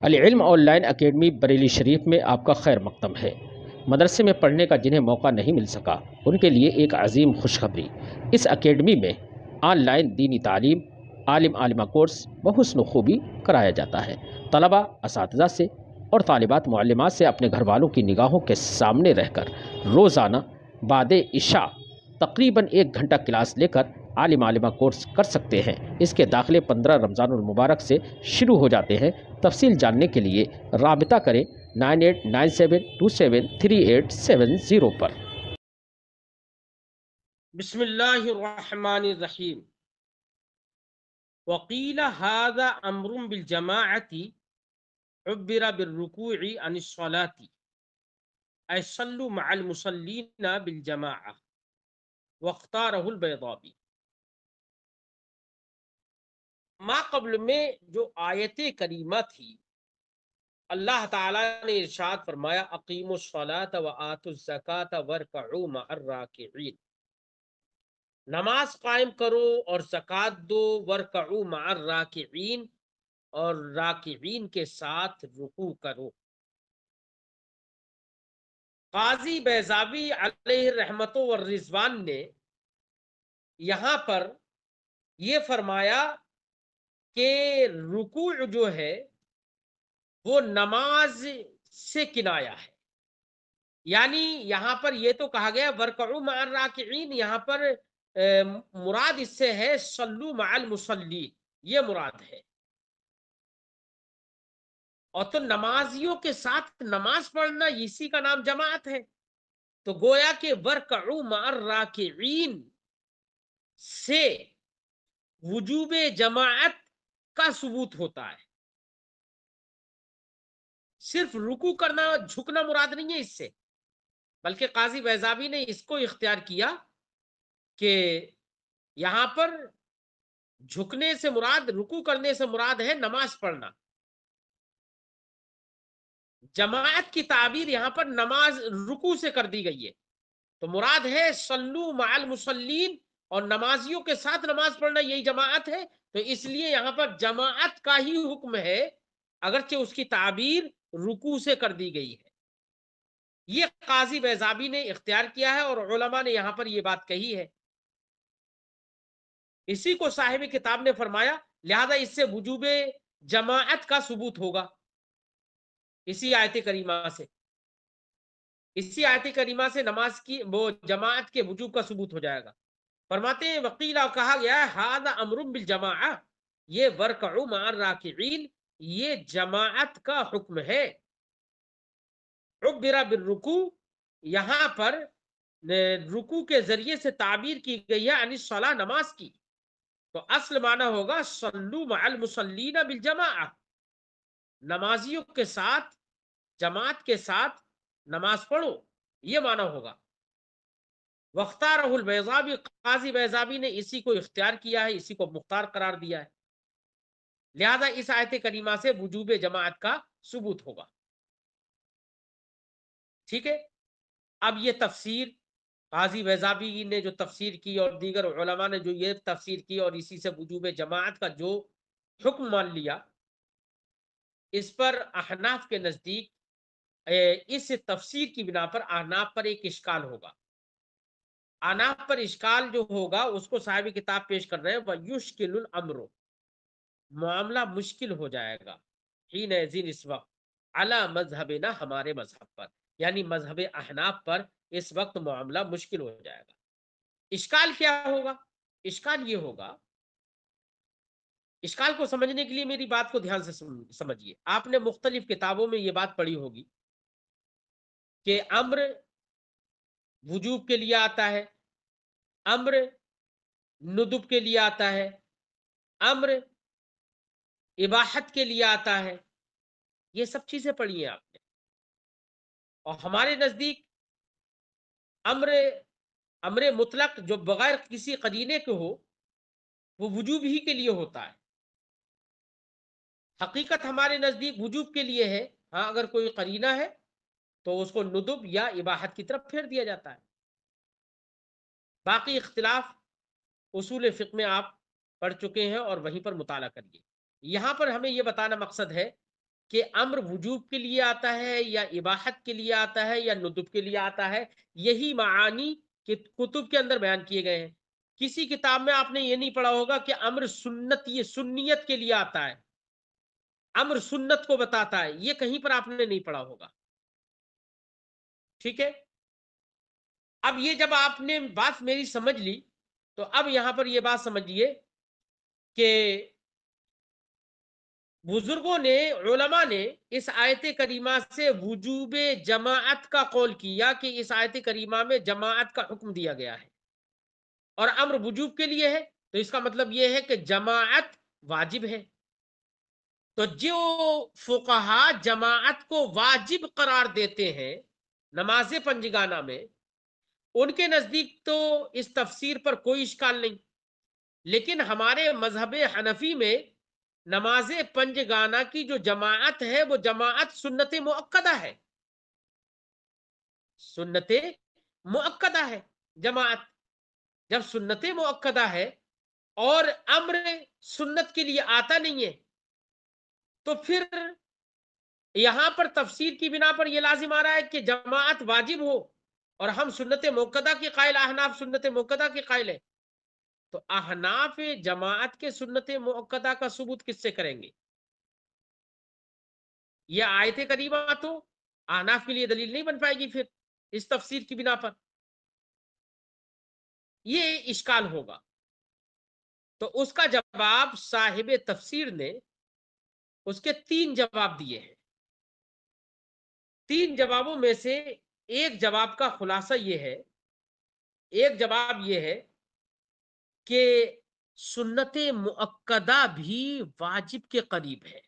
العلم on line academy Bareilly شریف میں آپ کا خیر مقدم ہے۔ مدرسے میں پڑھنے کا جنہیں موقع نہیں مل سکا ان کے لیے ایک عظیم خوشخبری۔ اس اکیڈمی میں آن لائن دینی تعلیم، عالم عالمہ کورس بحسن و خوبی کرایا جاتا ہے۔ طلباء اساتذہ سے اور طالبات معلمات سے اپنے گھر والوں کی نگاہوں کے سامنے رہ کر روزانہ بعد عشاء تقریباً 1 گھنٹہ کلاس لے کر عالم عالمہ کورس کر سکتے ہیں۔ اس کے داخلے 15 رمضان المبارک سے شروع ہو جاتے ہیں۔ تفصیل جاننے کے لیے رابطہ کریں 9897273870 پر۔ بسم اللہ الرحمن الرحیم۔ وقیل هذا امر بالجماعت عبر بالرکوع عن الصلاة اي صلوا مع المصلین بالجماعة واختارہ البیضاوی۔ ما قبل میں جو آیت کریمہ تھی، اللہ تعالیٰ نے ارشاد فرمایا اقیموا الصلاة وآتوا الزکاة وارکعوا مع الراکعین، نماز قائم کرو اور زکوٰۃ دو، ورکعوا مع الراکعین، اور راکعین کے ساتھ رکوع کرو۔ قاضی بیضاوی علیہ رحمت والرضوان نے یہاں پر یہ فرمایا کہ رکوع جو ہے وہ نماز سے کنایا ہے، یعنی یہاں پر یہ تو کہا گیا ورکعوا مع الراکعین، یہاں پر مراد اس سے ہے صلو مع المصلین، یہ مراد ہے۔ اور تو نمازیوں کے ساتھ نماز پڑھنا اسی کا نام جماعت ہے، تو گویا کہ ورکعوا مع الراکعین سے وجوب جماعت کا ثبوت ہوتا ہے۔ صرف رکوع کرنا جھکنا مراد نہیں ہے اس سے، بلکہ قاضی بیضاوی نے اس کو اختیار کیا کہ یہاں پر جھکنے سے مراد، رکوع کرنے سے مراد ہے نماز پڑھنا۔ جماعت کی تعبیر یہاں پر نماز رکوع سے کر دی گئی ہے، تو مراد ہے صلو مع المصلین، اور نمازیوں کے ساتھ نماز پڑھنا یہی جماعت ہے، تو اس لیے یہاں پر جماعت کا ہی حکم ہے، اگرچہ اس کی تعبیر رکوع سے کر دی گئی ہے۔ یہ قاضی بیضاوی نے اختیار کیا ہے، اور علماء نے یہاں پر یہ بات کہی ہے۔ اسی کو صاحب کتاب نے فرمایا لہذا اس سے وجوب جماعت کا ثبوت ہوگا، اسی آیت کریمہ سے، اسی آیت کریمہ سے نماز کی وہ جماعت کے وجوب کا ثبوت ہو جائے گا۔ فرماتے ہیں وقیلا، کہا گیا ہے ھذا امر بالجماعہ، یہ ورکعوا مع الراکعین، یہ جماعت کا حکم ہے۔ عبر بالرکوع، یہاں پر رکوع کے ذریعے سے تعبیر کی گئی ہے عن الصلاۃ، نماز کی، تو اصل معنی ہوگا صلو مع المصلین بالجماعہ، نمازیوں کے ساتھ، جماعت کے ساتھ نماز پڑھو، یہ معنی ہوگا۔ واختارہ البیضاوی، قاضی بیضاوی نے اسی کو اختیار کیا ہے، اسی کو مختار قرار دیا ہے، لہذا اس آیت کریمہ سے وجوب جماعت کا ثبوت ہوگا۔ ٹھیک ہے، اب یہ تفسیر قاضی بیضاوی نے جو تفسیر کی اور دیگر علماء نے جو یہ تفسیر کی اور اسی سے وجوب جماعت کا جو حکم مان لیا، اس پر احناف کے نزدیک اس تفسیر کی بنا پر احناف پر ایک اشکال ہوگا۔ احناف پر اشکال جو ہوگا اس کو صاحب کتاب پیش کر رہے ہیں، وَيُشْكِلُ الْأَمْرُ، معاملہ مشکل ہو جائے گا، حِينَئِذٍ، اس وقت، عَلَى مذہبنا، ہمارے مذہب پر، یعنی مذہب احناف پر اس وقت معاملہ مشکل ہو جائے گا۔ اشکال کیا ہوگا؟ اشکال یہ ہوگا، اشکال کو سمجھنے کے لیے میری بات کو دھیان سے سمجھیے۔ آپ نے مختلف کتابوں میں یہ بات پڑھی ہوگی کہ امر وجوب کے لیے آتا ہے، امر ندب کے لیے آتا ہے، امر اباحت کے لیے آتا ہے، یہ سب چیزیں پڑھی ہیں آپ نے۔ اور ہمارے نزدیک امر مطلق جو بغیر کسی قرینے کے ہو وہ وجوب ہی کے لیے ہوتا ہے۔ حقیقت ہمارے نزدیک وجوب کے لیے ہے، ہاں اگر کوئی قرینہ ہے تو اس کو ندب یا اباحت کی طرف پھیر دیا جاتا ہے۔ باقی اختلاف اصول فقہ میں آپ پڑھ چکے ہیں اور وہیں پر مطالعہ کریے۔ یہاں پر ہمیں یہ بتانا مقصد ہے کہ امر وجوب کے لیے آتا ہے یا اباحت کے لیے آتا ہے یا ندب کے لیے آتا ہے، یہی معانی کہ کتب کے اندر بیان کیے گئے ہیں۔ کسی کتاب میں آپ نے یہ نہیں پڑھا ہوگا کہ امر سنت، یہ سنیت کے لیے آتا ہے، امر سنت کو بتاتا ہے، یہ کہیں پر آپ نے نہیں پڑھا ہوگا، ٹھیک ہے۔ اب یہ جب آپ نے بات میری سمجھ لی تو اب یہاں پر یہ بات سمجھیے کہ بزرگوں نے، علماء نے اس آیت کریمہ سے وجوب جماعت کا قول کیا کہ اس آیت کریمہ میں جماعت کا حکم دیا گیا ہے اور امر وجوب کے لیے ہے، تو اس کا مطلب یہ ہے کہ جماعت واجب ہے۔ تو جو فقہا جماعت کو واجب قرار دیتے ہیں نماز پنجگانہ میں، ان کے نزدیک تو اس تفسیر پر کوئی اشکال نہیں، لیکن ہمارے مذہب حنفی میں نماز پنجگانہ کی جو جماعت ہے وہ جماعت سنت مؤکدہ ہے، سنت مؤکدہ ہے جماعت۔ جب سنت مؤکدہ ہے اور امر سنت کے لیے آتا نہیں ہے تو پھر یہاں پر تفسیر کی بنا پر یہ لازم آ رہا ہے کہ جماعت واجب ہو، اور ہم سنت مؤکدہ کے قائل، احناف سنت مؤکدہ کے قائل ہے، تو احناف جماعت کے سنت مؤکدہ کا ثبوت کس سے کریں گے؟ یہ آیت کریمہ تو احناف کے لیے دلیل نہیں بن پائے گی پھر اس تفسیر کی بنا پر، یہ اشکال ہوگا۔ تو اس کا جواب صاحب تفسیر نے اس کے 3 جواب دیے ہیں۔ 3 جوابوں میں سے ایک جواب کا خلاصہ یہ ہے، ایک جواب یہ ہے کہ سنت مؤکدہ بھی واجب کے قریب ہے،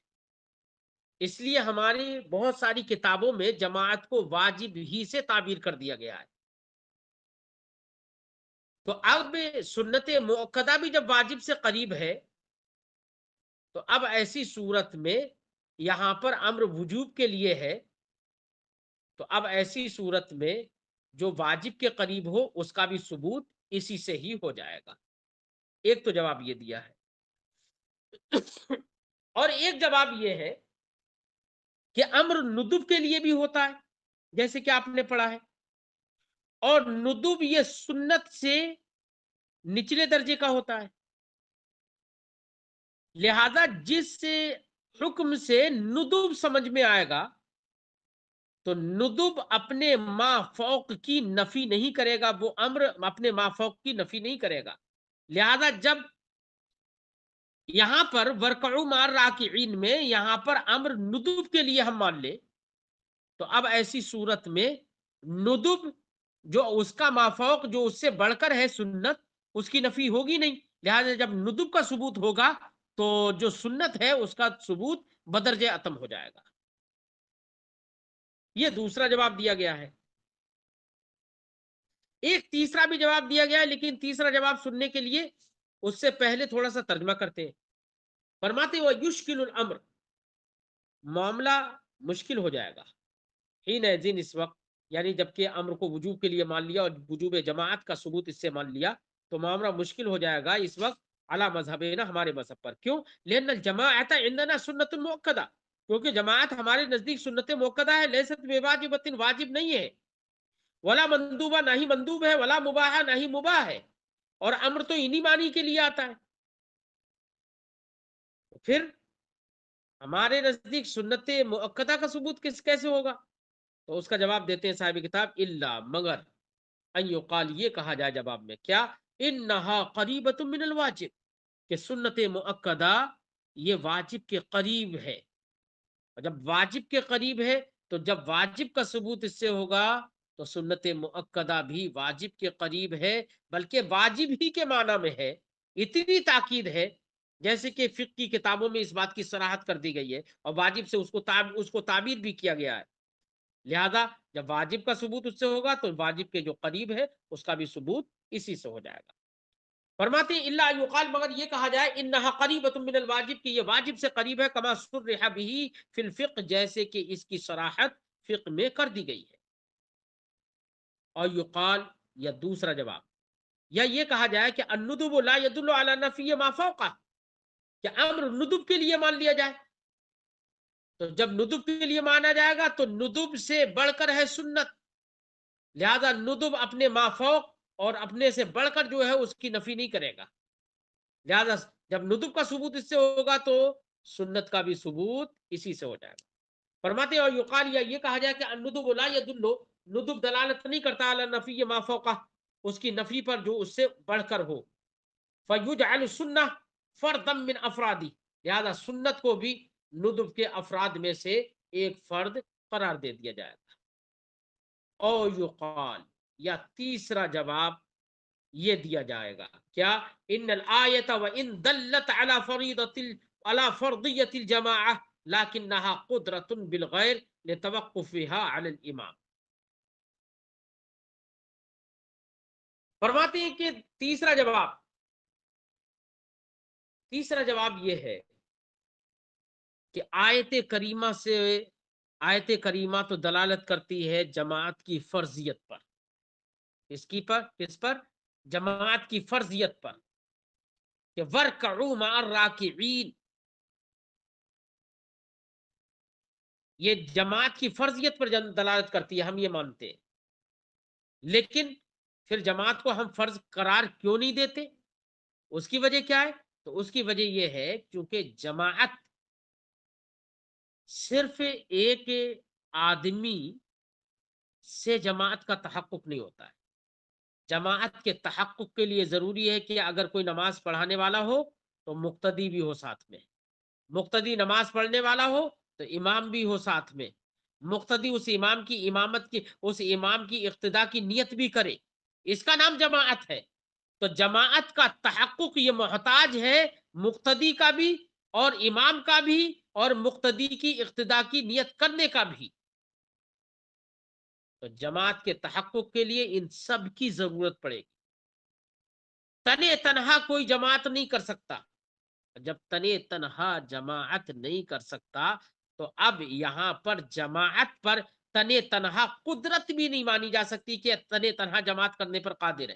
اس لیے ہماری بہت ساری کتابوں میں جماعت کو واجب ہی سے تعبیر کر دیا گیا ہے۔ تو اب سنت مؤکدہ بھی جب واجب سے قریب ہے تو اب ایسی صورت میں یہاں پر امر وجوب کے لیے ہے، تو اب ایسی صورت میں جو واجب کے قریب ہو اس کا بھی ثبوت اسی سے ہی ہو جائے گا۔ ایک تو جواب یہ دیا ہے اور ایک جواب یہ ہے کہ امر ندب کے لیے بھی ہوتا ہے، جیسے کہ آپ نے پڑھا ہے، اور ندب یہ سنت سے نچلے درجے کا ہوتا ہے، لہذا جس حکم سے ندب سمجھ میں آئے گا تو ندب اپنے ما فوق کی نفی نہیں کرے گا، وہ امر اپنے ما فوق کی نفی نہیں کرے گا۔ لہذا جب یہاں پر ورکعوا مع الراکعین میں یہاں پر امر ندب کے لیے ہم مان لیں تو اب ایسی صورت میں ندب جو اس کا ما فوق جو اس سے بڑھ کر ہے سنت، اس کی نفی ہوگی نہیں، لہذا جب ندب کا ثبوت ہوگا تو جو سنت ہے اس کا ثبوت بدرجہ اتم ہو جائے گا۔ یہ دوسرا جواب دیا گیا ہے۔ ایک تیسرا بھی جواب دیا گیا ہے، لیکن تیسرا جواب سننے کے لیے اس سے پہلے تھوڑا سا ترجمہ کرتے ہیں۔ فرماتے وہ یشکل الامر، معاملہ مشکل ہو جائے گا، حین ذن اس وقت، یعنی جبکہ امر کو وجوب کے لیے مان لیا اور وجوب جماعت کا ثبوت اس سے مان لیا تو معاملہ مشکل ہو جائے گا اس وقت علی مذہبنا، ہمارے مذہب پر۔ کیوں؟ لأن الجماعت عندنا سنت مؤکدہ، کیونکہ جماعت ہمارے نزدیک سنت مؤکدہ ہے، لیست بواجبۃ، واجب نہیں ہے، ولا مندوبہ، نہ ہی مندوب ہے، ولا مباح، نہ ہی مباح ہے، اور امر تو انہی معنی کے لیے آتا ہے۔ پھر ہمارے نزدیک سنت مؤکدہ کا ثبوت کیسے ہوگا؟ تو اس کا جواب دیتے ہیں صاحب کتاب، الا، مگر، ان یقال، یہ کہا جائے جواب میں، کیا؟ انہا قریبۃ من الواجب، کہ سنت مؤکدہ یہ واجب کے قریب ہے، اور جب واجب کے قریب ہے تو جب واجب کا ثبوت اس سے ہوگا تو سنت مؤکدہ بھی واجب کے قریب ہے، بلکہ واجب ہی کے معنی میں ہے۔ اتنی تاکید ہے جیسے کہ فقہ کی کتابوں میں اس بات کی صراحت کر دی گئی ہے، اور واجب سے اس کو تعبیر بھی کیا گیا ہے۔ لہذا جب واجب کا ثبوت اس سے ہوگا تو واجب کے جو قریب ہے اس کا بھی ثبوت اسی سے ہو جائے گا۔ فرماتے ہیں الا یقال، مگر یہ کہا جائے انہا قریبۃ من الواجب، کہ یہ واجب سے قریب ہے، کما صرح به فی الفقہ، جیسے کہ اس کی صراحت فقہ میں کر دی گئی ہے۔ اور یقال، یا دوسرا جواب، یا یہ کہا جائے کہ الندب لا يدل على نفی ما فوقہ، کہ امر ندب کے لیے مان لیا جائے تو جب ندب کے لیے مانا جائے گا تو ندب سے بڑھ کر ہے سنت، لہذا ندب اپنے مافوق اور اپنے سے بڑھ کر جو ہے اس کی نفی نہیں کرے گا، لہذا جب ندب کا ثبوت اس سے ہوگا تو سنت کا بھی ثبوت اسی سے ہو جائے گا۔ فرماتے ہیں اور یقال، یا یہ کہا جائے کہ الندب لا يدل، ندب دلالت نہیں کرتا علی نفی ما فوقہ، اس کی نفی پر جو اس سے بڑھ کر ہو، فیجعل السنہ فردا من افرادی، لہذا سنت کو بھی ندب کے افراد میں سے ایک فرد قرار دے دیا جائے گا۔ او یقال، یا تیسرا جواب یہ دیا جائے گا کیا، ان الآیت و ان دلت علی علی فرضیت الجماعہ لکنہا قدرۃ بالغیر لتوقفها علی الامام۔ فرماتے ہیں کہ تیسرا جواب یہ ہے کہ آیت کریمہ تو دلالت کرتی ہے جماعت کی فرضیت پر، کس پر؟ جماعت کی فرضیت پر، کہ وَارْكَعُوا مَعَ الرَّاكِعِينَ، یہ جماعت کی فرضیت پر دلالت کرتی ہے، ہم یہ مانتے ہیں، لیکن پھر جماعت کو ہم فرض قرار کیوں نہیں دیتے؟ اس کی وجہ کیا ہے؟ تو اس کی وجہ یہ ہے کیونکہ جماعت صرف ایک آدمی سے جماعت کا تحقق نہیں ہوتا ہے، جماعت کے تحقق کے لیے ضروری ہے کہ اگر کوئی نماز پڑھانے والا ہو تو مقتدی بھی ہو ساتھ میں، مقتدی نماز پڑھنے والا ہو تو امام بھی ہو ساتھ میں، مقتدی اس امام کی اقتداء کی نیت بھی کرے، اس کا نام جماعت ہے۔ تو جماعت کا تحقق یہ محتاج ہے مقتدی کا بھی اور امام کا بھی اور مقتدی کی اقتداء کی نیت کرنے کا بھی۔ تو جماعت کے تحقق کے لیے ان سب کی ضرورت پڑے گی، تنے تنہا کوئی جماعت نہیں کر سکتا، جب تنے تنہا جماعت نہیں کر سکتا تو اب یہاں پر جماعت پر تنے تنہا قدرت بھی نہیں مانی جا سکتی کہ تنے تنہا جماعت کرنے پر قادر ہے،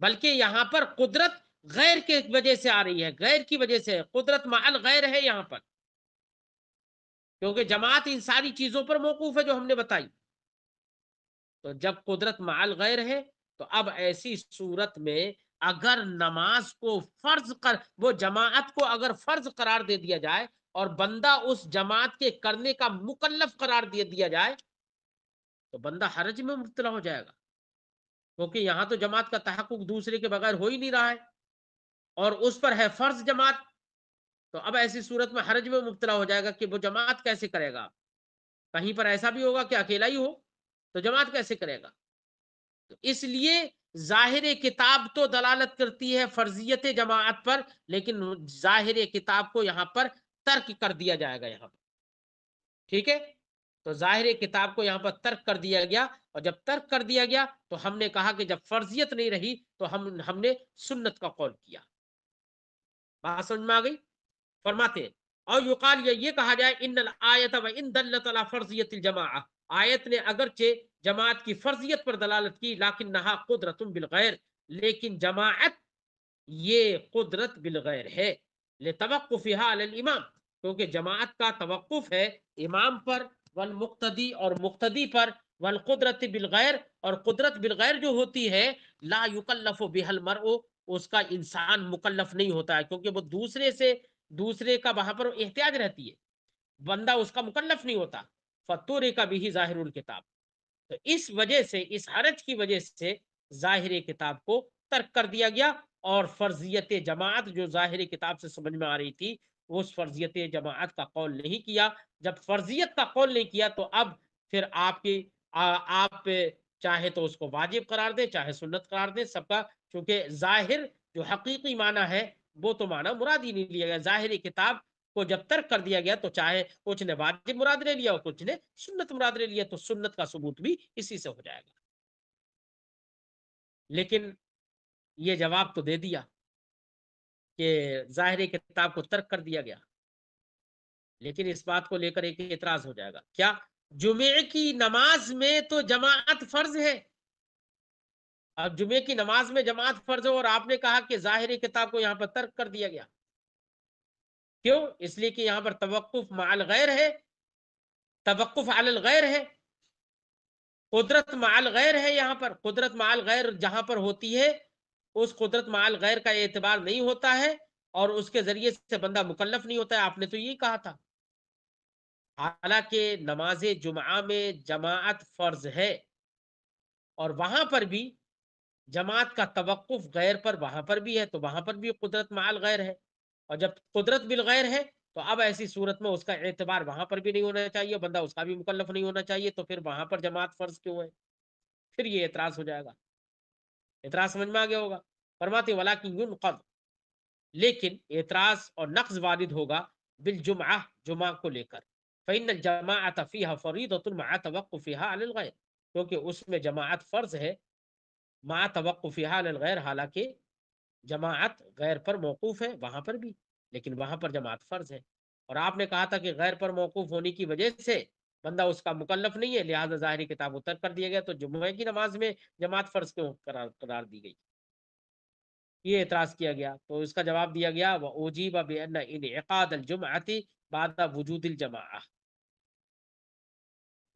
بلکہ یہاں پر قدرت غیر کے وجہ سے آ رہی ہے، غیر کی وجہ سے قدرت مع الغیر ہے یہاں پر، کیونکہ جماعت ان ساری چیزوں پر موقوف ہے جو ہم نے بتائی۔ تو جب قدرت مع الغیر ہے تو اب ایسی صورت میں اگر نماز کو وہ جماعت کو اگر فرض قرار دے دیا جائے اور بندہ اس جماعت کے کرنے کا مکلف قرار دے دیا جائے تو بندہ حرج میں مبتلا ہو جائے گا، کیونکہ یہاں تو جماعت کا تحقق دوسرے کے بغیر ہو ہی نہیں رہا ہے اور اس پر ہے فرض جماعت، تو اب ایسی صورت میں حرج میں مبتلا ہو جائے گا کہ وہ جماعت کیسے کرے گا؟ کہیں پر ایسا بھی ہوگا کہ اکیلا ہی ہو تو جماعت کیسے کرے گا؟ تو اس لیے ظاہر کتاب تو دلالت کرتی ہے فرضیت جماعت پر، لیکن ظاہر کتاب کو یہاں پر ترک کر دیا جائے گا یہاں پر، ٹھیک ہے؟ تو ظاہر کتاب کو یہاں پر ترک کر دیا گیا، اور جب ترک کر دیا گیا تو ہم نے کہا کہ جب فرضیت نہیں رہی تو ہم نے سنت کا قول کیا۔ بات سمجھ میں آ گئی؟ فرماتے ہیں اور یقال، یہ کہا جائے ان الآیت و ان دلت علی فرضیت الجماعہ، آیت نے اگرچہ جماعت کی فرضیت پر دلالت کی لیکنہا قدرۃ بالغیر، لیکن جماعت یہ قدرت بالغیر ہے، لتوقفها علی الامام، کیونکہ جماعت کا توقف ہے امام پر، والمقتدی اور مقتدی پر، والقدرت بالغیر، اور قدرت بالغیر جو ہوتی ہے لا یکلف بها المرء، اس کا انسان مکلف نہیں ہوتا ہے، کیونکہ وہ دوسرے کا وہاں پر احتیاج رہتی ہے، بندہ اس کا مکلف نہیں ہوتا، فطور کا بھی ظاہر الکتاب، تو اس وجہ سے اس حرج کی وجہ سے ظاہر کتاب کو ترک کر دیا گیا، اور فرضیت جماعت جو ظاہر کتاب سے سمجھ میں آ رہی تھی اس فرضیت جماعت کا قول نہیں کیا۔ جب فرضیت کا قول نہیں کیا تو اب پھر آپ چاہے تو اس کو واجب قرار دیں چاہے سنت قرار دیں، سب کا، چونکہ ظاہر جو حقیقی معنی ہے وہ تو معنی مراد ہی نہیں لیا گیا، ظاہر کتاب کو جب ترک کر دیا گیا تو چاہے کچھ نے واجب مراد لے لیا اور کچھ نے سنت مراد لے لیا، تو سنت کا ثبوت بھی اسی سے ہو جائے گا۔ لیکن یہ جواب تو دے دیا کہ ظاہر کتاب کو ترک کر دیا گیا، لیکن اس بات کو لے کر ایک اعتراض ہو جائے گا، کیا جمعے کی نماز میں تو جماعت فرض ہے، اب جمعے کی نماز میں جماعت فرض ہے اور آپ نے کہا کہ ظاہر کتاب کو یہاں پر ترک کر دیا گیا، کیوں؟ اس لیے کہ یہاں پر توقف مع الغیر ہے، توقف علی الغیر ہے، قدرت مع الغیر ہے، یہاں پر قدرت مع الغیر جہاں پر ہوتی ہے اس قدرت مع الغیر کا اعتبار نہیں ہوتا ہے، اور اس کے ذریعے سے بندہ مکلف نہیں ہوتا ہے، آپ نے تو یہی کہا تھا۔ حالانکہ نماز جمعہ میں جماعت فرض ہے، اور وہاں پر بھی جماعت کا توقف غیر پر وہاں پر بھی ہے، تو وہاں پر بھی قدرت مع الغیر ہے، اور جب قدرت بالغیر ہے تو اب ایسی صورت میں اس کا اعتبار وہاں پر بھی نہیں ہونا چاہیے، بندہ اس کا بھی مکلف نہیں ہونا چاہیے، تو پھر وہاں پر جماعت فرض کیوں ہے؟ پھر یہ اعتراض ہو جائے گا۔ اعتراض سمجھ میں آ گیا ہوگا؟ فرماتے ولیکن ينقض، لیکن اعتراض اور نقض وارد ہوگا بالجمعہ، جمعہ کو لے کر، فإن الجماعة فيها فريضة مع توقفها عن الغير، کیونکہ اس میں جماعت فرض ہے مع توقفها عن الغیر، حالانکہ جماعت غیر پر موقوف ہے وہاں پر بھی، لیکن وہاں پر جماعت فرض ہے، اور آپ نے کہا تھا کہ غیر پر موقوف ہونے کی وجہ سے بندہ اس کا مکلف نہیں ہے، لہذا ظاہری کتاب اتر کر دیا گیا، تو جمعہ کی نماز میں جماعت فرض کیوں قرار دی گئی؟ یہ اعتراض کیا گیا، تو اس کا جواب دیا گیا وَأُجِيبَ بِأَنَّ انعقاد الجمعة بعد وجود الجماعة۔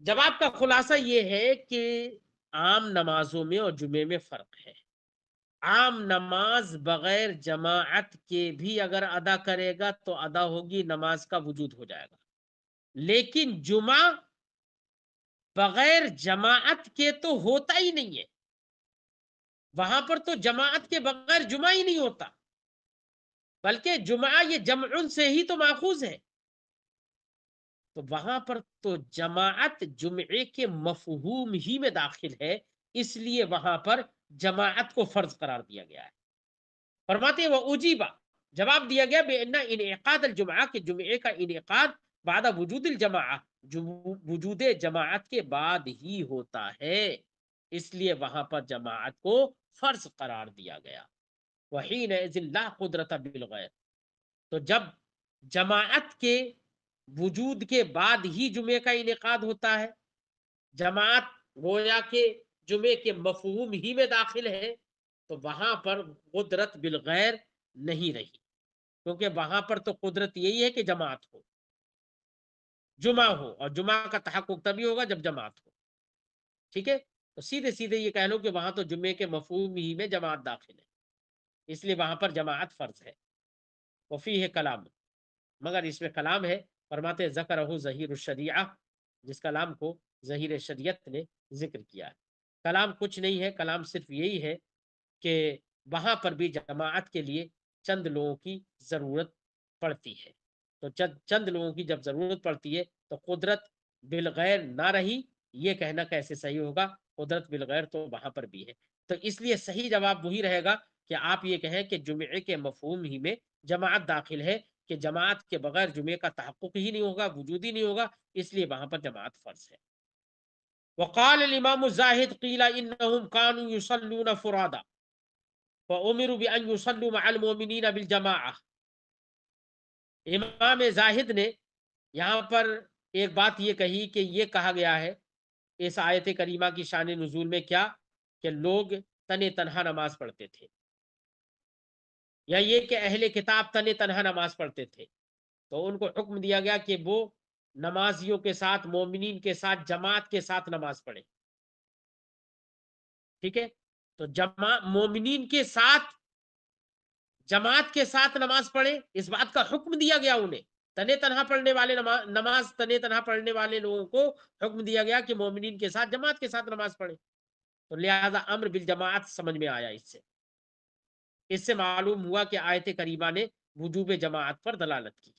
جواب کا خلاصہ یہ ہے کہ عام نمازوں میں اور جمعے میں فرق ہے۔ عام نماز بغیر جماعت کے بھی اگر ادا کرے گا تو ادا ہوگی، نماز کا وجود ہو جائے گا، لیکن جمعہ بغیر جماعت کے تو ہوتا ہی نہیں ہے، وہاں پر تو جماعت کے بغیر جمعہ ہی نہیں ہوتا، بلکہ جمعہ یہ جمع سے ہی تو ماخوذ ہے، تو وہاں پر تو جماعت جمعے کے مفہوم ہی میں داخل ہے، اس لیے وہاں پر جماعت کو فرض قرار دیا گیا ہے۔ فرماتے ہیں وہ اجیبا، جواب دیا گیا بے انعقاد الجمعہ، کہ جمعے کا انعقاد بعد وجود الجماعہ، وجود جماعت کے بعد ہی ہوتا ہے، اس لیے وہاں پر جماعت کو فرض قرار دیا گیا۔ وحینئذ لا قدرت بالغیر، تو جب جماعت کے وجود کے بعد ہی جمعے کا انعقاد ہوتا ہے، جماعت گویا کہ جمعے کے مفہوم ہی میں داخل ہے، تو وہاں پر قدرت بالغیر نہیں رہی، کیونکہ وہاں پر تو قدرت یہی ہے کہ جماعت ہو، جمعہ ہو، اور جمعہ کا تحقق تبھی ہوگا جب جماعت ہو، ٹھیک ہے؟ تو سیدھے سیدھے یہ کہہ لو کہ وہاں تو جمعے کے مفہوم ہی میں جماعت داخل ہے، اس لیے وہاں پر جماعت فرض ہے۔ وفی ہے کلام، مگر اس میں کلام ہے، فرماتے ذکرہ ظہیر الشریعہ، جس کلام کو ظہیر شریعت نے ذکر کیا ہے۔ کلام کچھ نہیں ہے، کلام صرف یہی ہے کہ وہاں پر بھی جماعت کے لیے چند لوگوں کی ضرورت پڑتی ہے، تو چند لوگوں کی جب ضرورت پڑتی ہے تو قدرت بالغیر نہ رہی، یہ کہنا کیسے صحیح ہوگا؟ قدرت بالغیر تو وہاں پر بھی ہے، تو اس لیے صحیح جواب وہی رہے گا کہ آپ یہ کہیں کہ جمعے کے مفہوم ہی میں جماعت داخل ہے، کہ جماعت کے بغیر جمعے کا تحقق ہی نہیں ہوگا، وجود ہی نہیں ہوگا، اس لیے وہاں پر جماعت فرض ہے۔ وقال الامام الزاہد قیل انہم کانوا یصلون فرادا فامروا بان یصلوا مع المؤمنین بالجماعہ۔ امام زاہد نے یہاں پر ایک بات یہ کہی کہ یہ کہا گیا ہے اس آیت کریمہ کی شان نزول میں کیا، کہ لوگ تن تنہا نماز پڑھتے تھے، یا یہ کہ اہل کتاب تن تنہا نماز پڑھتے تھے، تو ان کو حکم دیا گیا کہ وہ نمازیوں کے ساتھ، مومنین کے ساتھ، جماعت کے ساتھ نماز پڑھیں، ٹھیک ہے؟ تو مومنین کے ساتھ، جماعت کے ساتھ نماز پڑھیں، اس بات کا حکم دیا گیا انہیں، تنے تنہا پڑھنے والے نماز تنے تنہا پڑھنے والے لوگوں کو حکم دیا گیا کہ مومنین کے ساتھ، جماعت کے ساتھ نماز پڑھیں، تو لہذا امر بالجماعت سمجھ میں آیا، اس سے معلوم ہوا کہ آیت کریمہ نے وجوب جماعت پر دلالت کی۔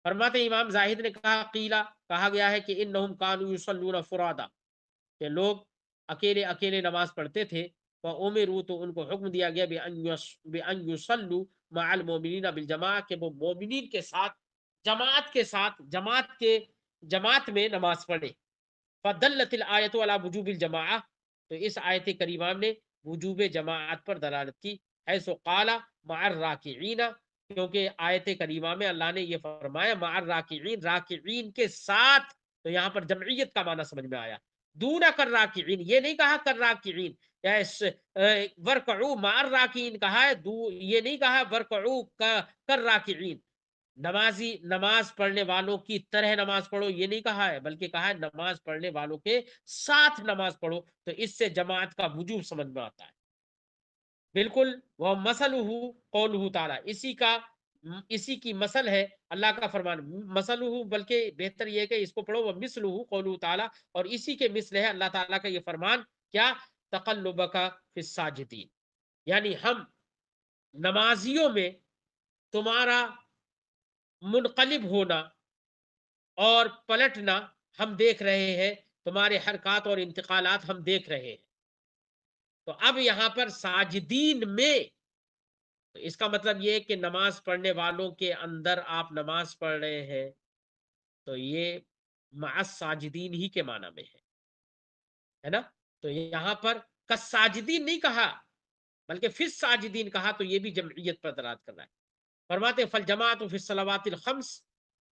فرماتے امام زاہد نے کہا قیلا، کہا گیا ہے کہ انہم کانوا یصلون فرادا، کہ لوگ اکیلے اکیلے نماز پڑھتے تھے، وَأُمِرُوا، تو ان کو حکم دیا گیا بِأَن يُصَلُّوا مَعَ الْمُؤْمِنِينَ بِالْجَمَاعَةِ، کہ وہ مومنین کے ساتھ، جماعت کے ساتھ، جماعت میں نماز پڑھے۔ فَدَلَّتِ الْآيَةُ عَلَى وُجُوبِ الْجَمَاعَةِ، تو اس آیت کریمہ نے وجوب جماعت پر دلالت کی، حیث قال مع الراکعین، کیونکہ آیت کریمہ میں اللہ نے یہ فرمایا مع الراکعین، راکعین کے ساتھ، تو یہاں پر جمعیت کا معنی سمجھ میں آیا، دون کر راکعین، یہ نہیں کہا کر راکعین، ورکعو مع الراکعین کہا ہے، یہ نہیں کہا ورکعو کر راکعین، نماز پڑھنے والوں کی طرح نماز پڑھو یہ نہیں کہا ہے، بلکہ کہا ہے نماز پڑھنے والوں کے ساتھ نماز پڑھو، تو اس سے جماعت کا وجوب سمجھ میں آتا ہے۔ بالکل، وہ مسلہ قولہ تعالیٰ، اسی کی مثل ہے اللہ کا فرمان، مسلہ، بلکہ بہتر یہ ہے کہ اس کو پڑھو وہ مثلہ قولہ تعالیٰ، اور اسی کے مثل ہے اللہ تعالیٰ کا یہ فرمان، کیا؟ تقلبک فی الساجدین، یعنی ہم نمازیوں میں تمہارا منقلب ہونا اور پلٹنا ہم دیکھ رہے ہیں، تمہارے حرکات اور انتقالات ہم دیکھ رہے ہیں۔ تو اب یہاں پر ساجدین میں، تو اس کا مطلب یہ ہے کہ نماز پڑھنے والوں کے اندر آپ نماز پڑھ رہے ہیں، تو یہ مع الساجدین ہی کے معنی میں ہے نا؟ تو یہاں پر کالساجدین نہیں کہا، بلکہ فی الساجدین کہا، تو یہ بھی جمعیت پر دلالت کر رہا ہے۔ فرماتے فالجماعت فی الصلوات الخمس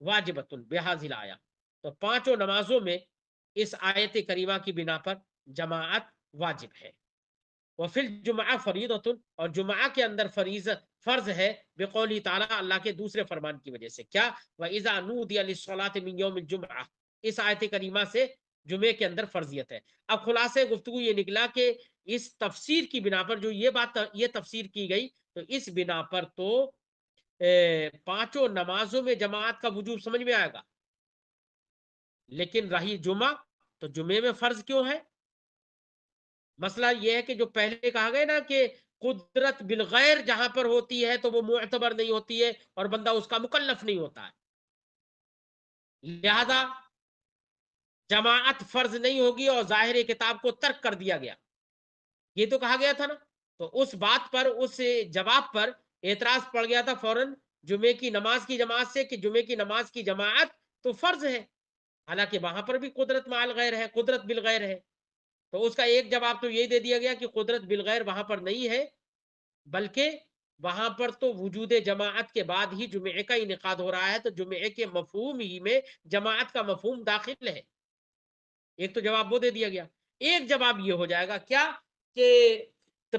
واجبۃ بہذہ الآیہ، تو پانچوں نمازوں میں اس آیت کریمہ کی بنا پر جماعت واجب ہے۔ وفی الجمعہ فریضۃ، اور جمعہ کے اندر فرض ہے، بقولی تعالیٰ، اللہ کے دوسرے فرمان کی وجہ سے، کیا؟ وَإِذَا نُودِيَ لِلصَّلَاةِ مِن يَوْمِ الْجُمْعَةِ، اس آیت کریمہ سے جمعے کے اندر فرضیت ہے۔ اب خلاصے گفتگو یہ نکلا کہ اس تفسیر کی بنا پر جو یہ تفسیر کی گئی، تو اس بنا پر تو پانچوں نمازوں میں جماعت کا وجوب سمجھ میں آئے گا، لیکن رہی جمعہ، تو جمعے میں فرض کیوں ہے؟ مسئلہ یہ ہے کہ جو پہلے کہا گیا نا کہ قدرت بالغیر جہاں پر ہوتی ہے تو وہ معتبر نہیں ہوتی ہے اور بندہ اس کا مکلف نہیں ہوتا ہے، لہذا جماعت فرض نہیں ہوگی اور ظاہر کتاب کو ترک کر دیا گیا، یہ تو کہا گیا تھا نا۔ تو اس بات پر، اس جواب پر اعتراض پڑ گیا تھا فوراً جمعے کی نماز کی جماعت سے کہ جمعے کی نماز کی جماعت تو فرض ہے، حالانکہ وہاں پر بھی قدرت مع الغیر ہے، قدرت بالغیر ہے۔ تو اس کا ایک جواب تو یہی دے دیا گیا کہ قدرت بالغیر وہاں پر نہیں ہے، بلکہ وہاں پر تو وجود جماعت کے بعد ہی جمعے کا انعقاد ہو رہا ہے، تو جمعے کے مفہوم ہی میں جماعت کا مفہوم داخل ہے۔ ایک تو جواب وہ دے دیا گیا۔ ایک جواب یہ ہو جائے گا کیا کہ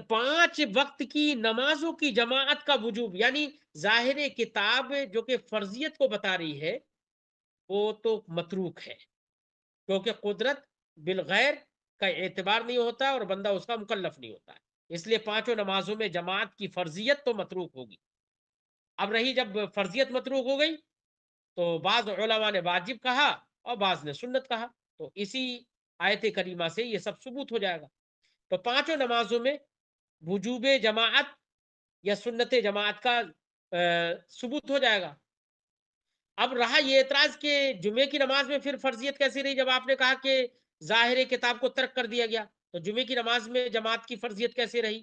5 وقت کی نمازوں کی جماعت کا وجوب، یعنی ظاہر کتاب جو کہ فرضیت کو بتا رہی ہے وہ تو متروک ہے، کیونکہ قدرت بالغیر کا اعتبار نہیں ہوتا اور بندہ اس کا مکلف نہیں ہوتا ہے، اس لیے پانچوں نمازوں میں جماعت کی فرضیت تو متروک ہوگی۔ اب رہی جب فرضیت متروک ہو گئی تو بعض علماء نے واجب کہا اور بعض نے سنت کہا، تو اسی آیت کریمہ سے یہ سب ثبوت ہو جائے گا۔ تو پانچوں نمازوں میں وجوب جماعت یا سنت جماعت کا ثبوت ہو جائے گا۔ اب رہا یہ اعتراض کہ جمعے کی نماز میں پھر فرضیت کیسے رہی، جب آپ نے کہا کہ ظاہر کتاب کو ترک کر دیا گیا، تو جمعے کی نماز میں جماعت کی فرضیت کیسے رہی؟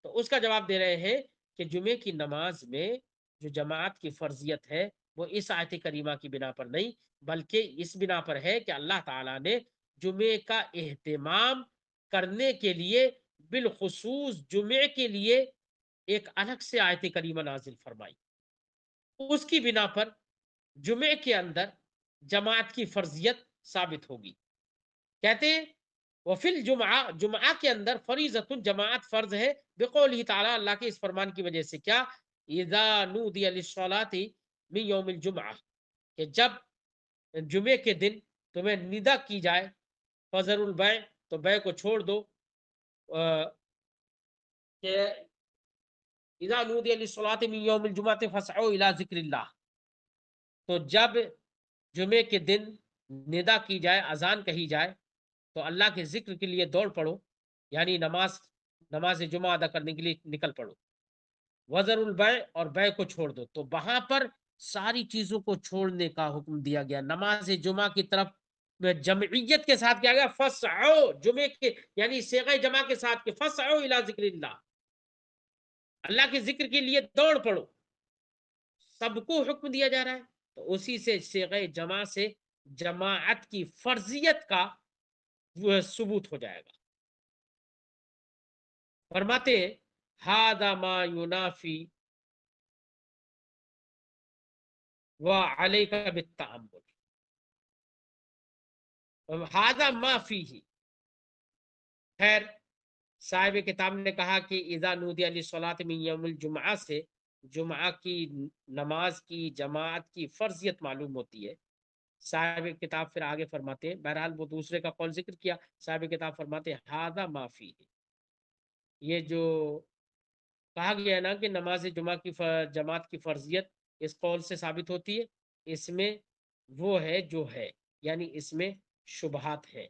تو اس کا جواب دے رہے ہیں کہ جمعے کی نماز میں جو جماعت کی فرضیت ہے وہ اس آیت کریمہ کی بنا پر نہیں، بلکہ اس بنا پر ہے کہ اللہ تعالیٰ نے جمعے کا اہتمام کرنے کے لیے بالخصوص جمعے کے لیے ایک الگ سے آیت کریمہ نازل فرمائی، اس کی بنا پر جمعے کے اندر جماعت کی فرضیت ثابت ہوگی۔ کہتے ہیں وفی الجمعہ، جمعہ کے اندر فریضۃ، جماعت فرض ہے، بقولہ تعالیٰ، اللہ کے اس فرمان کی وجہ سے، کیا؟ اذا نودی للصلاۃ من یوم الجمعہ، کہ جب جمعے کے دن تمہیں ندا کی جائے، فذروا البیع، تو بیع کو چھوڑ دو، کہ اذا نودی للصلاۃ من یوم الجمعہ فاسعوا الی ذکر اللہ، تو جب جمعے کے دن ندا کی جائے، اذان کہی جائے، تو اللہ کے ذکر کے لیے دوڑ پڑو، یعنی نماز جمعہ ادا کرنے کے لیے نکل پڑو۔ وذر البیع، اور بیع کو چھوڑ دو، تو وہاں پر ساری چیزوں کو چھوڑنے کا حکم دیا گیا، نماز جمعہ کی طرف جمعیت کے ساتھ کیا گیا، فسعوا، جمعے کے یعنی صیغہ جمع کے ساتھ، کہ فسعوا الی ذکر اللہ، اللہ کے ذکر کے لیے دوڑ پڑو، سب کو حکم دیا جا رہا ہے۔ تو اسی سے صیغہ جمع سے جماعت کی فرضیت کا وہ ثبوت ہو جائے گا۔ فرماتے ہیں ھذا ما ینافی وعلیک بالتأمل، ھذا ما فیہ، خیر صاحب کتاب نے کہا کہ اذا نودی للصلاۃ من یوم الجمعہ سے جمعہ کی نماز کی جماعت کی فرضیت معلوم ہوتی ہے، صاحب کتاب پھر آگے فرماتے ہیں، بہرحال وہ دوسرے کا قول ذکر کیا، صاحب کتاب فرماتے ہیں ہذا ما فی ہے، یہ جو کہا گیا ہے نا کہ نماز جمعہ کی جماعت کی فرضیت اس قول سے ثابت ہوتی ہے، اس میں وہ ہے جو ہے، یعنی اس میں شبہات ہیں۔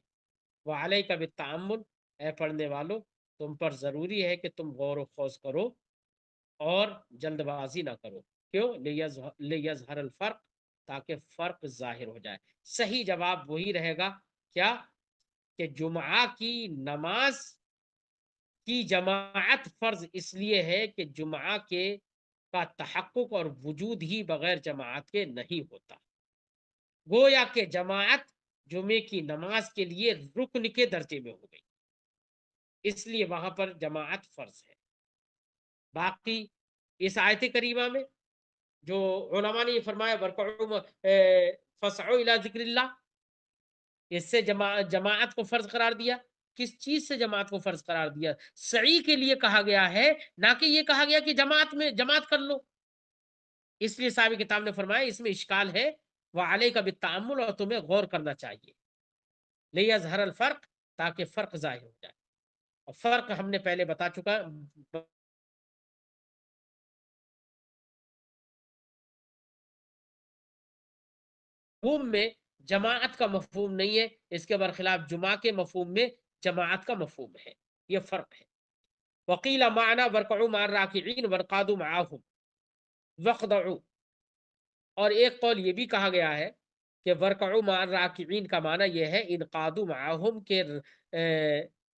وعلیک بالتأمل، اے پڑھنے والو تم پر ضروری ہے کہ تم غور و خوض کرو اور جلد بازی نہ کرو، کیوں؟ لیظہر الفرق، تاکہ فرق ظاہر ہو جائے۔ صحیح جواب وہی رہے گا، کیا؟ کہ جمعہ کی نماز کی جماعت فرض اس لیے ہے کہ جمعہ کے کا تحقق اور وجود ہی بغیر جماعت کے نہیں ہوتا، گویا کہ جماعت جمعے کی نماز کے لیے رکن کے درجے میں ہو گئی، اس لیے وہاں پر جماعت فرض ہے۔ باقی اس آیت کریمہ میں جو علماء نے یہ فرمایا وَرْكَعُوا فَاسْعُوا إِلَىٰ ذِكْرِ اللَّهِ، اس سے جماعت کو فرض قرار دیا۔ کس چیز سے جماعت کو فرض قرار دیا؟ سعی کے لیے کہا گیا ہے، نہ کہ یہ کہا گیا کہ جماعت میں جماعت کر لو۔ اس لیے صاحب کتاب نے فرمایا اس میں اشکال ہے، وَعَلَيْكَ بِالتَّأَمُّلِ، اور تمہیں غور کرنا چاہیے، لِيَظْهَرَ الْفَرْقُ، تاکہ فرق ظاہر ہو جائے۔ اور فرق ہم نے پہلے بتا چکا، مفہوم میں جماعت کا مفہوم نہیں ہے، اس کے برخلاف جمعہ کے مفہوم میں جماعت کا مفہوم ہے، یہ فرق ہے۔ وقیل معنی وَارْكَعُوا مَعَ الرَّاكِعِينَ وَارْقَعْدُوا مَعَهُمْ وَاخْضَعُوا، اور ایک قول یہ بھی کہا گیا ہے کہ وَارْكَعُوا مَعَ الرَّاكِعِينَ کا معنی یہ ہے انقادوا معہم کے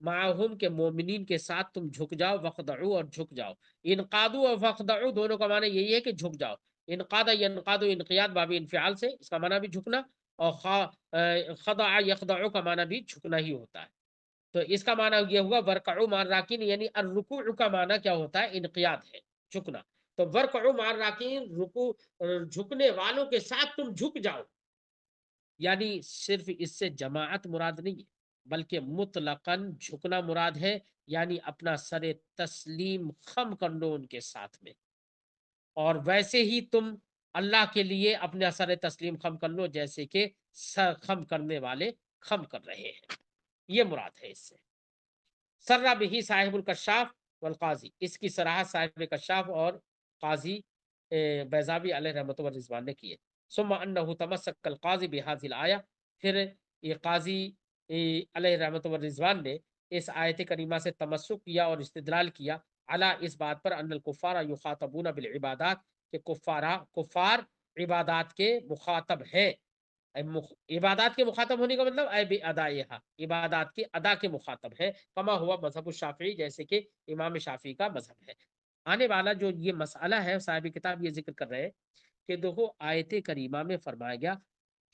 معہم کے مومنین کے ساتھ تم جھک جاؤ، وَاخْضَعُوا، اور جھک جاؤ۔ انقادوا اور وَاخْضَعُوا دونوں کا معنی یہی ہے کہ جھک جاؤ۔ انقادہ ینقاد انقیاد باب انفعال سے، اس کا معنی بھی جھکنا، اور خضع یخضع کا معنی بھی جھکنا ہی ہوتا ہے۔ تو اس کا معنی یہ ہوا وَارْكَعُوا مَعَ الرَّاكِعِينَ، یعنی الرکوع کا معنی کیا ہوتا ہے؟ انقیاد ہے، جھکنا۔ تو وَارْكَعُوا مَعَ الرَّاكِعِينَ، رکوع جھکنے والوں کے ساتھ تم جھک جاؤ، یعنی صرف اس سے جماعت مراد نہیں ہے، بلکہ مطلقاً جھکنا مراد ہے، یعنی اپنا سر تسلیم خم کر لو ان کے ساتھ میں، اور ویسے ہی تم اللہ کے لیے اپنا سر تسلیم خم کر لو جیسے کہ سر خم کرنے والے خم کر رہے ہیں، یہ مراد ہے اس سے۔ سرہ بہی صاحب الکشاف والقاضی، اس کی صراحت صاحب کشاف اور قاضی بیضاوی علیہ رحمۃ و رضوان نے کیے۔ ثم انہ تمسک القاضی بہذه الآیہ، پھر یہ قاضی علیہ رحمۃ و رضوان نے اس آیت کریمہ سے تمسک کیا اور استدلال کیا، علی اس بات پر ان الکفار یخاطبون بالعبادات، کہ کفار عبادات کے مخاطب ہے، عبادات کے مخاطب ہونے کا مطلب اے بے ادائیہا، عبادات کے ادا کے مخاطب ہے، کما ہوا مذہب الشافعی، جیسے کہ امام شافعی کا مذہب ہے۔ آنے والا جو یہ مسئلہ ہے صاحب کتاب یہ ذکر کر رہے ہیں کہ دیکھو آیت کریمہ میں فرمایا گیا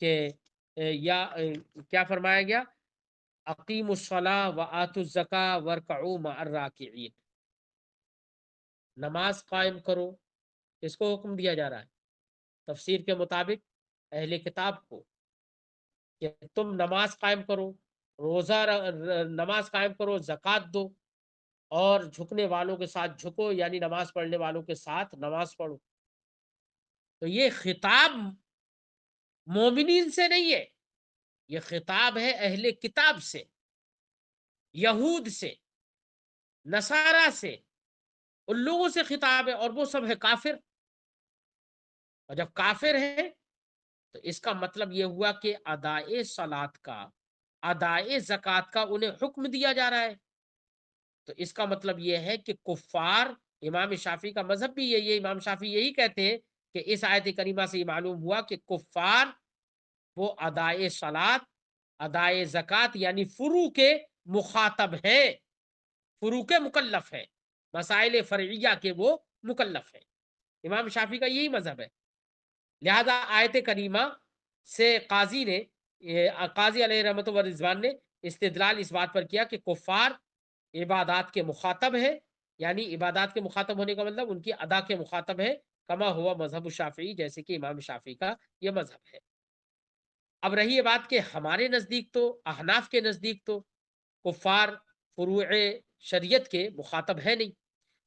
کہ کیا فرمایا گیا؟ اقیموا الصلاۃ وآتوا الزکاۃ وارکعوا مع الراکعین، نماز قائم کرو، اس کو حکم دیا جا رہا ہے تفسیر کے مطابق اہل کتاب کو، کہ تم نماز قائم کرو، نماز قائم کرو، زکوٰۃ دو، اور جھکنے والوں کے ساتھ جھکو، یعنی نماز پڑھنے والوں کے ساتھ نماز پڑھو۔ تو یہ خطاب مومنین سے نہیں ہے، یہ خطاب ہے اہل کتاب سے، یہود سے، نصارہ سے، ان لوگوں سے خطاب ہے، اور وہ سب ہے کافر۔ اور جب کافر ہے تو اس کا مطلب یہ ہوا کہ ادائے صلات کا، ادائے زکوٰۃ کا انہیں حکم دیا جا رہا ہے۔ تو اس کا مطلب یہ ہے کہ کفار، امام شافعی کا مذہب بھی یہی ہے، امام شافعی یہی کہتے ہیں کہ اس آیت کریمہ سے یہ معلوم ہوا کہ کفار وہ ادائے صلات، ادائے زکوٰۃ یعنی فروع کے مخاطب ہے، فروع کے مکلف ہے، مسائل فرعیہ کے وہ مکلف ہے۔ امام شافعی کا یہی مذہب ہے۔ لہذا آیت کریمہ سے قاضی علیہ رحمۃ و رضوان نے استدلال اس بات پر کیا کہ کفار عبادات کے مخاطب ہے، یعنی عبادات کے مخاطب ہونے کا مطلب ان کی ادا کے مخاطب ہے، کما ہوا مذہب الشافعی، جیسے کہ امام شافعی کا یہ مذہب ہے۔ اب رہی یہ بات کہ ہمارے نزدیک تو، احناف کے نزدیک تو کفار فروع شریعت کے مخاطب ہے نہیں۔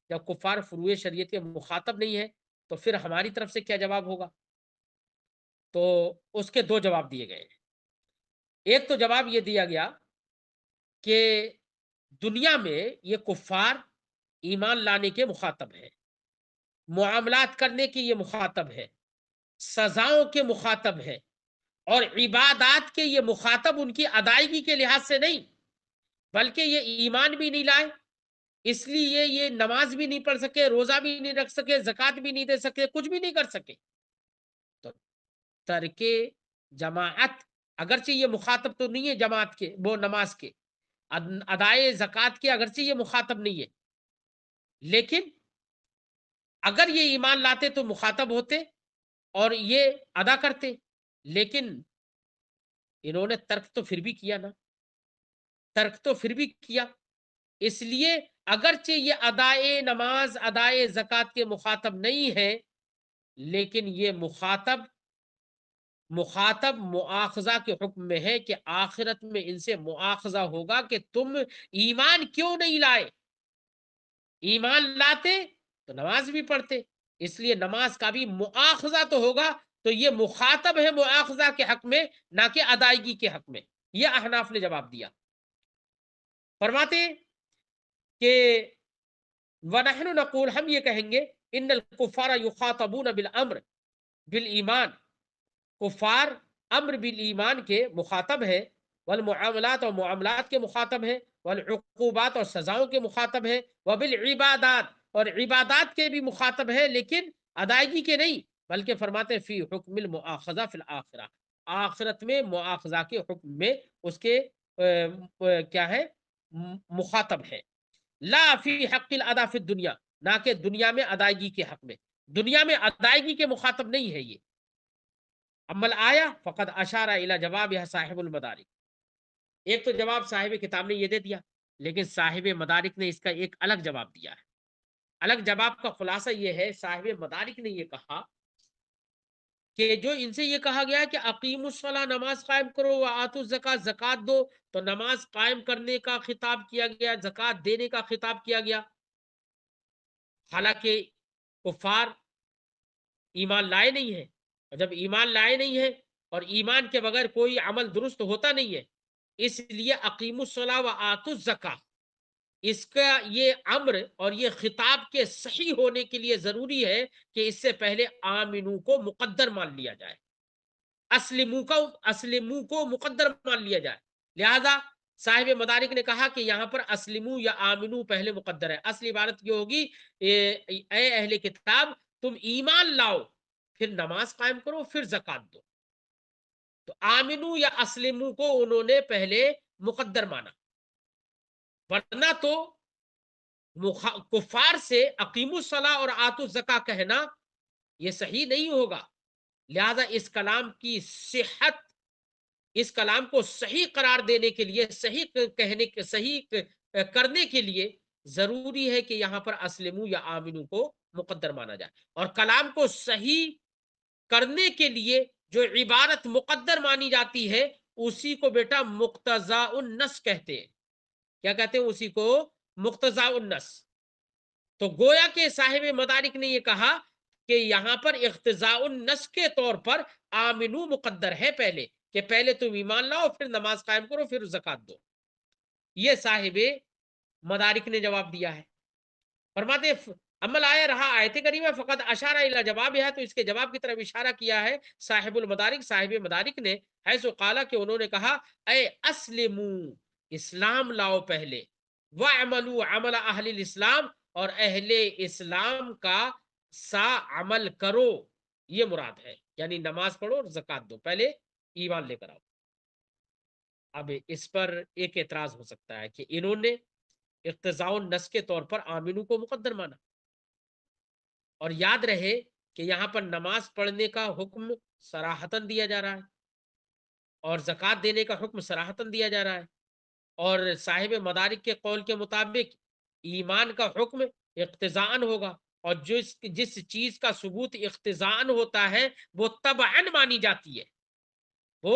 جب کفار فروع شریعت کے مخاطب نہیں ہے تو پھر ہماری طرف سے کیا جواب ہوگا؟ تو اس کے دو جواب دیے گئے ہیں۔ ایک تو جواب یہ دیا گیا کہ دنیا میں یہ کفار ایمان لانے کے مخاطب ہے، معاملات کرنے کے یہ مخاطب ہے، سزاؤں کے مخاطب ہے، اور عبادات کے یہ مخاطب ان کی ادائیگی کے لحاظ سے نہیں، بلکہ یہ ایمان بھی نہیں لائے، اس لیے یہ نماز بھی نہیں پڑھ سکے، روزہ بھی نہیں رکھ سکے، زکوٰۃ بھی نہیں دے سکے، کچھ بھی نہیں کر سکے۔ تو ترک جماعت، اگرچہ یہ مخاطب تو نہیں ہے جماعت کے، وہ نماز کے، ادائے زکوٰۃ کے اگرچہ یہ مخاطب نہیں ہے، لیکن اگر یہ ایمان لاتے تو مخاطب ہوتے اور یہ ادا کرتے، لیکن انہوں نے ترک تو پھر بھی کیا نا، ترک تو پھر بھی کیا۔ اس لیے اگرچہ یہ ادائے نماز، ادائے زکوٰۃ کے مخاطب نہیں ہے، لیکن یہ مخاطب مؤاخذہ کے حکم میں ہے کہ آخرت میں ان سے مؤاخذہ ہوگا کہ تم ایمان کیوں نہیں لائے، ایمان لاتے تو نماز بھی پڑھتے، اس لیے نماز کا بھی مؤاخذہ تو ہوگا۔ تو یہ مخاطب ہے مؤاخذہ کے حق میں، نہ کہ ادائیگی کے حق میں۔ یہ احناف نے جواب دیا، فرماتے ہیں کہ وَنَحْنُ نقول، ہم یہ کہیں گے، ان الکفار یخاطبون بالامر بالایمان، کفار امر بالایمان کے مخاطب ہے، والمعاملات اور معاملات کے مخاطب ہے، والعقوبات اور سزاؤں کے مخاطب ہے، وبالعبادات اور عبادات کے بھی مخاطب ہے، لیکن ادائیگی کے نہیں، بلکہ فرماتے فی حکم المؤاخذہ فی الاخرہ، آخرت میں مؤاخذہ کے حکم میں اس کے کیا ہے، مخاطب ہے۔ لا فی حق الادا فی الدنیا، نہ کہ دنیا میں ادائیگی کے حق میں، دنیا میں ادائیگی کے مخاطب نہیں ہے یہ۔ عمل آیا فقد اشارہ الی جواب صاحب المدارک، ایک تو جواب صاحب کتاب نے یہ دے دیا، لیکن صاحب مدارک نے اس کا ایک الگ جواب دیا ہے۔ الگ جواب کا خلاصہ یہ ہے، صاحب مدارک نے یہ کہا کہ جو ان سے یہ کہا گیا کہ اقیم الصلاۃ، نماز قائم کرو، وآتوا الزکوٰۃ، زکوٰۃ دو، تو نماز قائم کرنے کا خطاب کیا گیا، زکوٰۃ دینے کا خطاب کیا گیا، حالانکہ کفار ایمان لائے نہیں ہے، اور جب ایمان لائے نہیں ہے اور ایمان کے بغیر کوئی عمل درست ہوتا نہیں ہے، اس لیے اقیم الصلاۃ وآتوا الزکوٰۃ، اس کا یہ امر اور یہ خطاب کے صحیح ہونے کے لیے ضروری ہے کہ اس سے پہلے آمنو کو مقدر مان لیا جائے، اسلمو کو مقدر مان لیا جائے۔ لہذا صاحب مدارک نے کہا کہ یہاں پر اسلمو یا آمنو پہلے مقدر ہے، اصل عبارت یہ ہوگی اے اہل کتاب تم ایمان لاؤ، پھر نماز قائم کرو، پھر زکوٰۃ دو۔ تو آمنو یا اسلمو کو انہوں نے پہلے مقدر مانا، ورنہ تو کفار سے اقیم الصلاۃ اور آتوا الزکوٰۃ کہنا یہ صحیح نہیں ہوگا۔ لہذا اس کلام کی صحت، اس کلام کو صحیح قرار دینے کے لیے، صحیح کہنے کے، صحیح کرنے کے لیے ضروری ہے کہ یہاں پر اسلمو یا آمنو کو مقدر مانا جائے، اور کلام کو صحیح کرنے کے لیے جو عبارت مقدر مانی جاتی ہے اسی کو بیٹا مقتضاء النص کہتے ہیں۔ کیا کہتے ہیں؟ اسی کو مقتضاء النص۔ تو گویا کہ صاحب مدارک نے یہ کہا کہ یہاں پر اقتضاء النص کے طور پر آمنو مقدر ہے پہلے، کہ پہلے تم ایمان لاؤ، پھر نماز قائم کرو، پھر زکوٰۃ دو۔ یہ صاحب مدارک نے جواب دیا ہے۔ فرماتے عمل آیا رہا آیت کریمہ فقط اشارہ الی جواب ہے، تو اس کے جواب کی طرف اشارہ کیا ہے صاحب المدارک، صاحب مدارک نے، حیث قالا کہ انہوں نے کہا اے اسلمو، اسلام لاؤ پہلے، وَاعْمَلُوا عَمَلَ اہل الاسلام، اور اہل اسلام کا سا عمل کرو، یہ مراد ہے، یعنی نماز پڑھو اور زکوٰۃ دو، پہلے ایمان لے کر آؤ۔ اب اس پر ایک اعتراض ہو سکتا ہے کہ انہوں نے اقتضاء النص کے طور پر آمنو کو مقدر مانا، اور یاد رہے کہ یہاں پر نماز پڑھنے کا حکم صراحتاً دیا جا رہا ہے، اور زکوٰۃ دینے کا حکم صراحتاً دیا جا رہا ہے، اور صاحب مدارک کے قول کے مطابق ایمان کا حکم اقتضاءً ہوگا، اور جس چیز کا ثبوت اقتضاءً ہوتا ہے وہ تبعاً مانی جاتی ہے، وہ